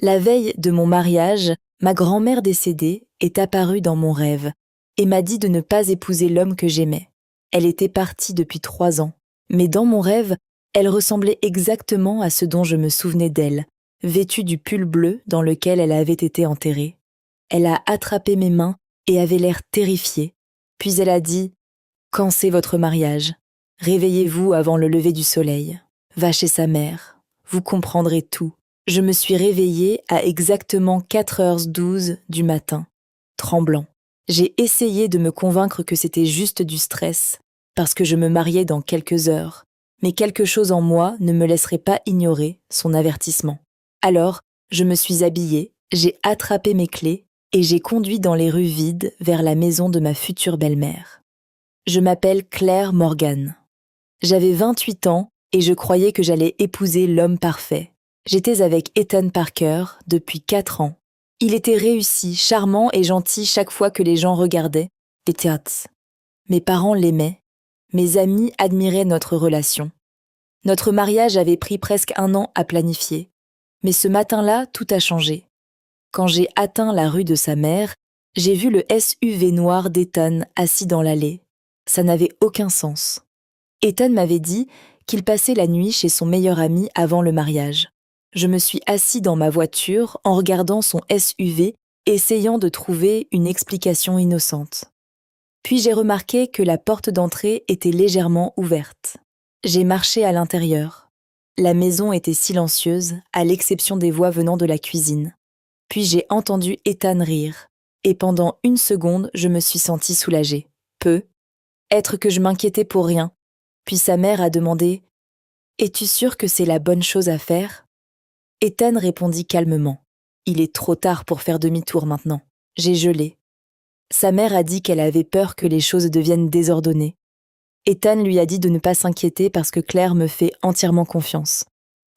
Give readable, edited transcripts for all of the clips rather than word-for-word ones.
La veille de mon mariage, ma grand-mère décédée est apparue dans mon rêve et m'a dit de ne pas épouser l'homme que j'aimais. Elle était partie depuis 3 ans, mais dans mon rêve, elle ressemblait exactement à ce dont je me souvenais d'elle, vêtue du pull bleu dans lequel elle avait été enterrée. Elle a attrapé mes mains et avait l'air terrifiée. Puis elle a dit « Quand c'est votre mariage? Réveillez-vous avant le lever du soleil. Va chez sa mère. Vous comprendrez tout. » Je me suis réveillée à exactement 4h12 du matin, tremblant. J'ai essayé de me convaincre que c'était juste du stress, parce que je me mariais dans quelques heures, mais quelque chose en moi ne me laisserait pas ignorer son avertissement. Alors, je me suis habillée, j'ai attrapé mes clés et j'ai conduit dans les rues vides vers la maison de ma future belle-mère. Je m'appelle Claire Morgan. J'avais 28 ans et je croyais que j'allais épouser l'homme parfait. J'étais avec Ethan Parker depuis 4 ans. Il était réussi, charmant et gentil chaque fois que les gens regardaient les théâtres. Mes parents l'aimaient. Mes amis admiraient notre relation. Notre mariage avait pris presque 1 an à planifier. Mais ce matin-là, tout a changé. Quand j'ai atteint la rue de sa mère, j'ai vu le SUV noir d'Ethan assis dans l'allée. Ça n'avait aucun sens. Ethan m'avait dit qu'il passait la nuit chez son meilleur ami avant le mariage. Je me suis assis dans ma voiture en regardant son SUV, essayant de trouver une explication innocente. Puis j'ai remarqué que la porte d'entrée était légèrement ouverte. J'ai marché à l'intérieur. La maison était silencieuse, à l'exception des voix venant de la cuisine. Puis j'ai entendu Ethan rire, et pendant 1 seconde, je me suis sentie soulagée. Peu. Être que je m'inquiétais pour rien. Puis sa mère a demandé « Es-tu sûre que c'est la bonne chose à faire ?» Ethan répondit calmement. Il est trop tard pour faire demi-tour maintenant. J'ai gelé. Sa mère a dit qu'elle avait peur que les choses deviennent désordonnées. Ethan lui a dit de ne pas s'inquiéter parce que Claire me fait entièrement confiance.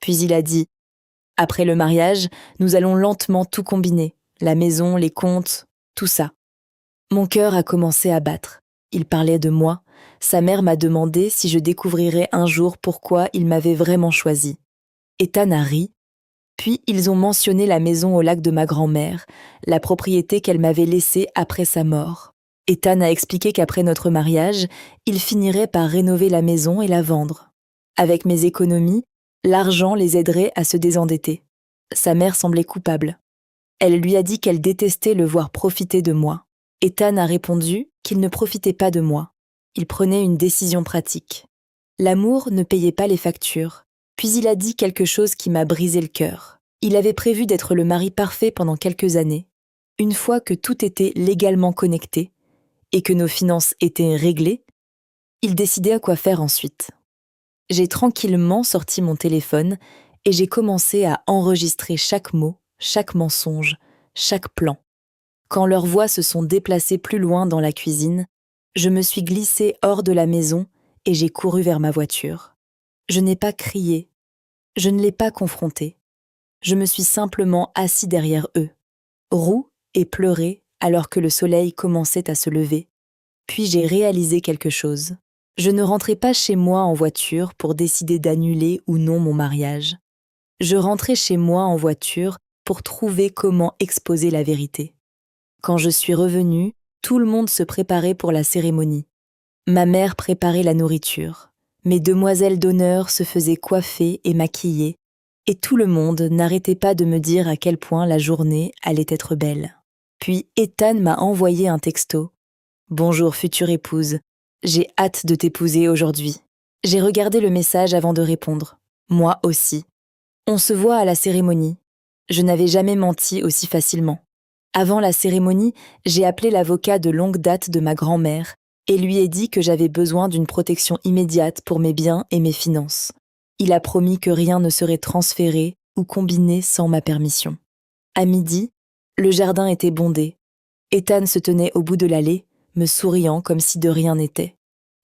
Puis il a dit « Après le mariage, nous allons lentement tout combiner. La maison, les comptes, tout ça. » Mon cœur a commencé à battre. Il parlait de moi. Sa mère m'a demandé si je découvrirais un jour pourquoi il m'avait vraiment choisi. Ethan a ri. Puis ils ont mentionné la maison au lac de ma grand-mère, la propriété qu'elle m'avait laissée après sa mort. Ethan a expliqué qu'après notre mariage, il finirait par rénover la maison et la vendre. Avec mes économies, l'argent les aiderait à se désendetter. Sa mère semblait coupable. Elle lui a dit qu'elle détestait le voir profiter de moi. Ethan a répondu qu'il ne profitait pas de moi. Il prenait une décision pratique. L'amour ne payait pas les factures. Puis il a dit quelque chose qui m'a brisé le cœur. Il avait prévu d'être le mari parfait pendant quelques années. Une fois que tout était légalement connecté et que nos finances étaient réglées, il décidait à quoi faire ensuite. J'ai tranquillement sorti mon téléphone et j'ai commencé à enregistrer chaque mot, chaque mensonge, chaque plan. Quand leurs voix se sont déplacées plus loin dans la cuisine, je me suis glissée hors de la maison et j'ai couru vers ma voiture. Je n'ai pas crié, je ne l'ai pas confronté. Je me suis simplement assis derrière eux, roux et pleuré alors que le soleil commençait à se lever. Puis j'ai réalisé quelque chose. Je ne rentrais pas chez moi en voiture pour décider d'annuler ou non mon mariage. Je rentrais chez moi en voiture pour trouver comment exposer la vérité. Quand je suis revenue, tout le monde se préparait pour la cérémonie. Ma mère préparait la nourriture. Mes demoiselles d'honneur se faisaient coiffer et maquiller, et tout le monde n'arrêtait pas de me dire à quel point la journée allait être belle. Puis Ethan m'a envoyé un texto. « Bonjour future épouse, j'ai hâte de t'épouser aujourd'hui. » J'ai regardé le message avant de répondre. Moi aussi. On se voit à la cérémonie. Je n'avais jamais menti aussi facilement. Avant la cérémonie, j'ai appelé l'avocat de longue date de ma grand-mère et lui ai dit que j'avais besoin d'une protection immédiate pour mes biens et mes finances. Il a promis que rien ne serait transféré ou combiné sans ma permission. À midi, le jardin était bondé. Ethan se tenait au bout de l'allée, me souriant comme si de rien n'était.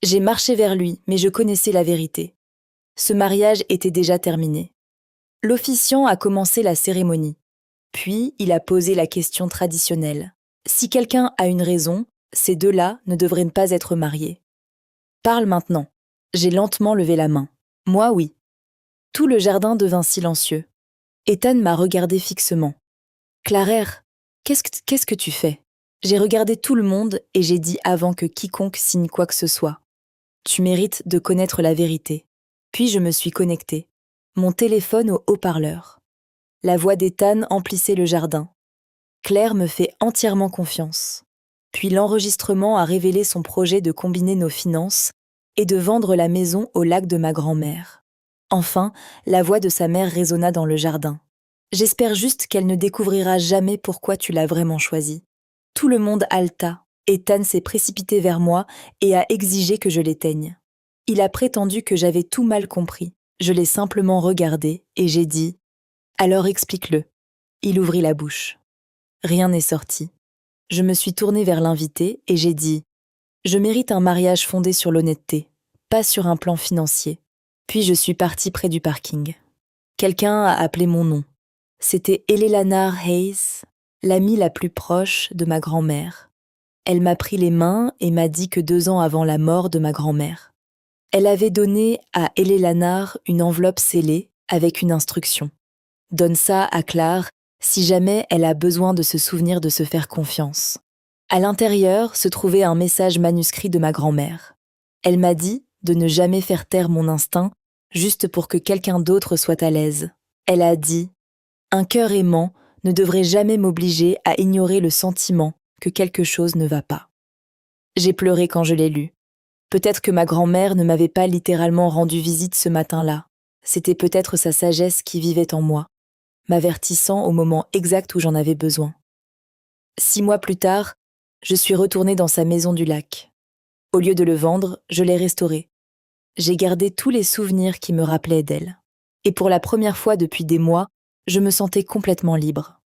J'ai marché vers lui, mais je connaissais la vérité. Ce mariage était déjà terminé. L'officiant a commencé la cérémonie. Puis, il a posé la question traditionnelle. Si quelqu'un a une raison, ces deux-là ne devraient pas être mariés. Parle maintenant. J'ai lentement levé la main. Moi, oui. Tout le jardin devint silencieux. Ethan m'a regardé fixement. « Claire, qu'est-ce que tu fais ?» J'ai regardé tout le monde et j'ai dit avant que quiconque signe quoi que ce soit. « Tu mérites de connaître la vérité. » Puis je me suis connectée, mon téléphone au haut-parleur. La voix d'Ethan emplissait le jardin. Claire me fait entièrement confiance. Puis l'enregistrement a révélé son projet de combiner nos finances et de vendre la maison au lac de ma grand-mère. Enfin, la voix de sa mère résonna dans le jardin. « J'espère juste qu'elle ne découvrira jamais pourquoi tu l'as vraiment choisie. » Tout le monde haleta. Ethan s'est précipité vers moi et a exigé que je l'éteigne. Il a prétendu que j'avais tout mal compris. Je l'ai simplement regardé et j'ai dit « Alors explique-le ». Il ouvrit la bouche. Rien n'est sorti. Je me suis tournée vers l'invité et j'ai dit « Je mérite un mariage fondé sur l'honnêteté, pas sur un plan financier ». Puis je suis partie près du parking. Quelqu'un a appelé mon nom. C'était Eleanor Hayes, l'amie la plus proche de ma grand-mère. Elle m'a pris les mains et m'a dit que 2 ans avant la mort de ma grand-mère, elle avait donné à Eleanor une enveloppe scellée avec une instruction. « Donne ça à Claire si jamais elle a besoin de se souvenir de se faire confiance. » À l'intérieur se trouvait un message manuscrit de ma grand-mère. Elle m'a dit de ne jamais faire taire mon instinct juste pour que quelqu'un d'autre soit à l'aise. Elle a dit « Un cœur aimant ne devrait jamais m'obliger à ignorer le sentiment que quelque chose ne va pas. » J'ai pleuré quand je l'ai lu. Peut-être que ma grand-mère ne m'avait pas littéralement rendu visite ce matin-là. C'était peut-être sa sagesse qui vivait en moi, m'avertissant au moment exact où j'en avais besoin. 6 mois plus tard, je suis retournée dans sa maison du lac. Au lieu de le vendre, je l'ai restauré. J'ai gardé tous les souvenirs qui me rappelaient d'elle. Et pour la première fois depuis des mois, je me sentais complètement libre.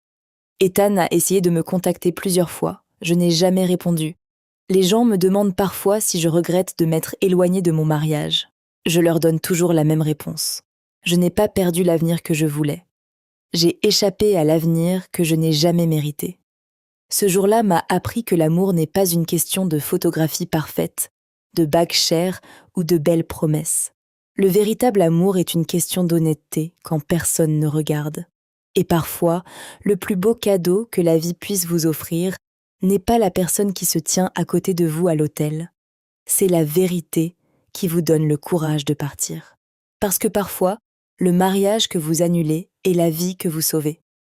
Ethan a essayé de me contacter plusieurs fois. Je n'ai jamais répondu. Les gens me demandent parfois si je regrette de m'être éloignée de mon mariage. Je leur donne toujours la même réponse. Je n'ai pas perdu l'avenir que je voulais. J'ai échappé à l'avenir que je n'ai jamais mérité. Ce jour-là m'a appris que l'amour n'est pas une question de photographie parfaite, de bague chère ou de belles promesses. Le véritable amour est une question d'honnêteté quand personne ne regarde. Et parfois, le plus beau cadeau que la vie puisse vous offrir n'est pas la personne qui se tient à côté de vous à l'autel. C'est la vérité qui vous donne le courage de partir. Parce que parfois, le mariage que vous annulez est la vie que vous sauvez.